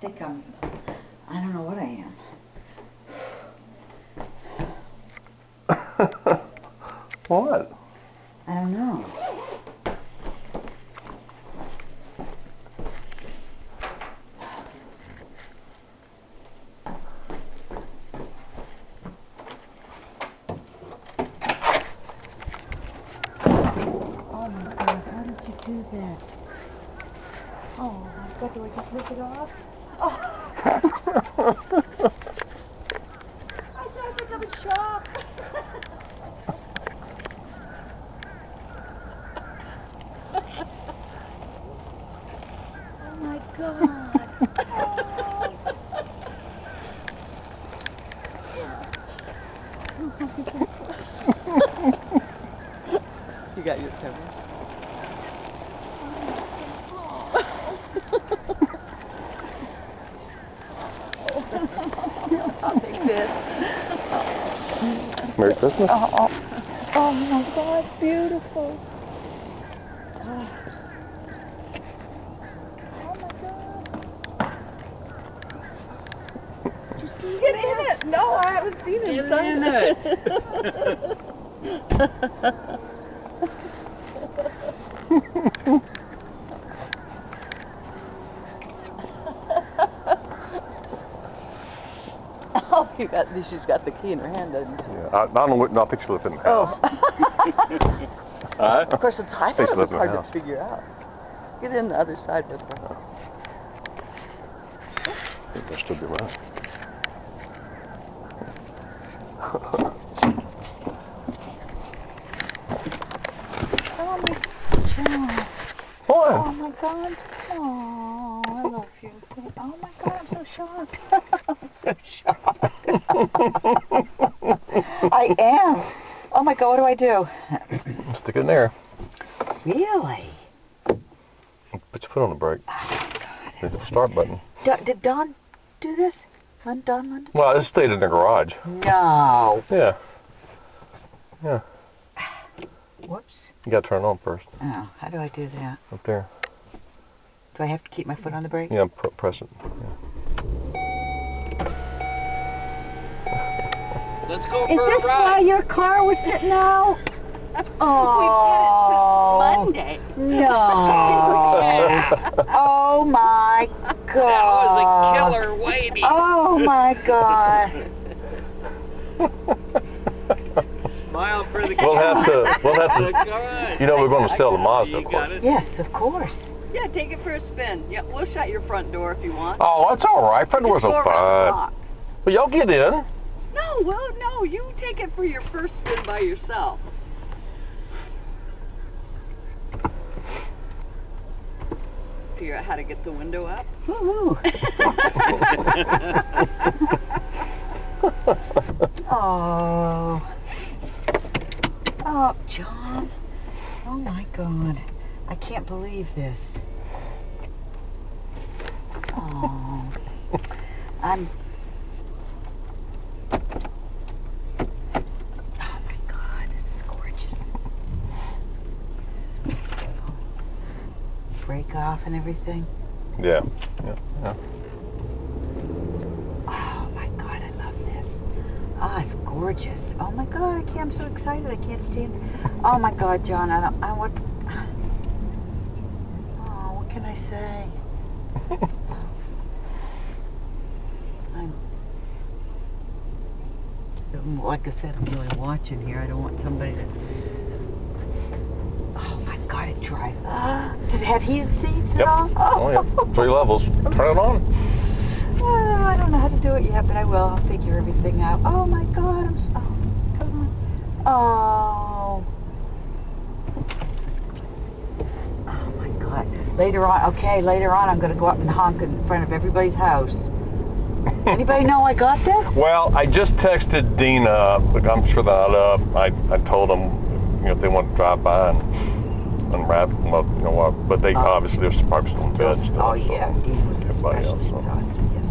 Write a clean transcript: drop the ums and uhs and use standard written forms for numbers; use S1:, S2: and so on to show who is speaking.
S1: think I don't know what I am.
S2: What?
S1: I don't know. Oh my God, how did you do that? Oh my God, do I just rip it off? Oh. I think I'm shocked. Oh my God.
S3: You got your camera? I'll take this.
S2: Merry Christmas.
S1: Oh my God, beautiful. Oh my God. Did you see
S3: Get in it! No, I haven't seen it.
S4: Get in it.
S3: Oh, she's got the key in her hand, doesn't she?
S2: Yeah, I don't know what. No, I think she lives in the house.
S3: Of course, I thought
S2: Think
S3: it
S2: she
S3: was
S2: lives in the
S3: hard to
S2: house.
S3: figure out. Get in the other side with her.
S2: I think they'll still be around.
S1: John.
S2: What?
S1: Oh my God. Oh, I love you. Oh my God, I'm so shocked. I'm so shocked. I am. Oh my God, what do I do?
S2: Stick it in there.
S1: Really?
S2: Put your foot on the brake.
S1: Oh my God.
S2: Hit the start button.
S1: Did Dawn do this? Dawn London?
S2: Well, it stayed in the garage.
S1: No.
S2: Yeah. Yeah.
S1: Whoops.
S2: You gotta turn it on first.
S1: Oh, how do I do that?
S2: Up there.
S1: Do I have to keep my foot on the brake?
S2: Yeah, press it. Yeah.
S4: Let's go
S1: Is
S4: for
S1: this
S4: a
S1: why
S4: ride.
S1: your car was sitting out? Oh.
S3: Monday.
S1: No. Oh my God.
S4: That was a killer waiting.
S1: Oh my God.
S4: Smile for the
S2: We'll have to.
S4: Good.
S2: You know, we're going to sell the Mazda,
S4: You
S2: of
S4: got
S2: course.
S4: it.
S1: Yes, of course.
S3: Yeah, take it for a spin. Yeah, we'll shut your front door if you want.
S2: Oh, that's all right. Front doors
S3: Just go
S2: are
S3: around the
S2: fine.
S3: block.
S2: Well, y'all get in.
S3: No, well, no, you take it for your first spin by yourself. Figure out how to get the window up.
S1: Woo-hoo. Oh. Oh, John. Oh my God. I can't believe this. Oh. I'm. Oh my God, this is gorgeous. Break off and everything.
S2: Yeah. Yeah. Yeah.
S1: Oh my God, I love this. Ah, it's gorgeous. Oh my God, I'm so excited. I can't stand. Oh my God, John, I want. Oh, what can I say? Like I said, I'm really watching here. I don't want somebody to. Oh my God, it drives. Does it have heated seats at
S2: Yep.
S1: all?
S2: Oh, yeah. 3 levels. Turn it on.
S1: Oh, I don't know how to do it yet, but I will. I'll figure everything out. Oh my God, I'm so. Oh, come on. Oh my God. Later on, okay, later on I'm going to go up and honk in front of everybody's house. Anybody know I got this?
S2: Well, I just texted Dina, but I'm sure they're not up. I told them, you know, if they want to drive by and unwrap them up, you know what, but they obviously they're probably still in bed.
S1: Oh yeah, Dean was
S2: everybody else.
S1: especially exhausted. Yeah.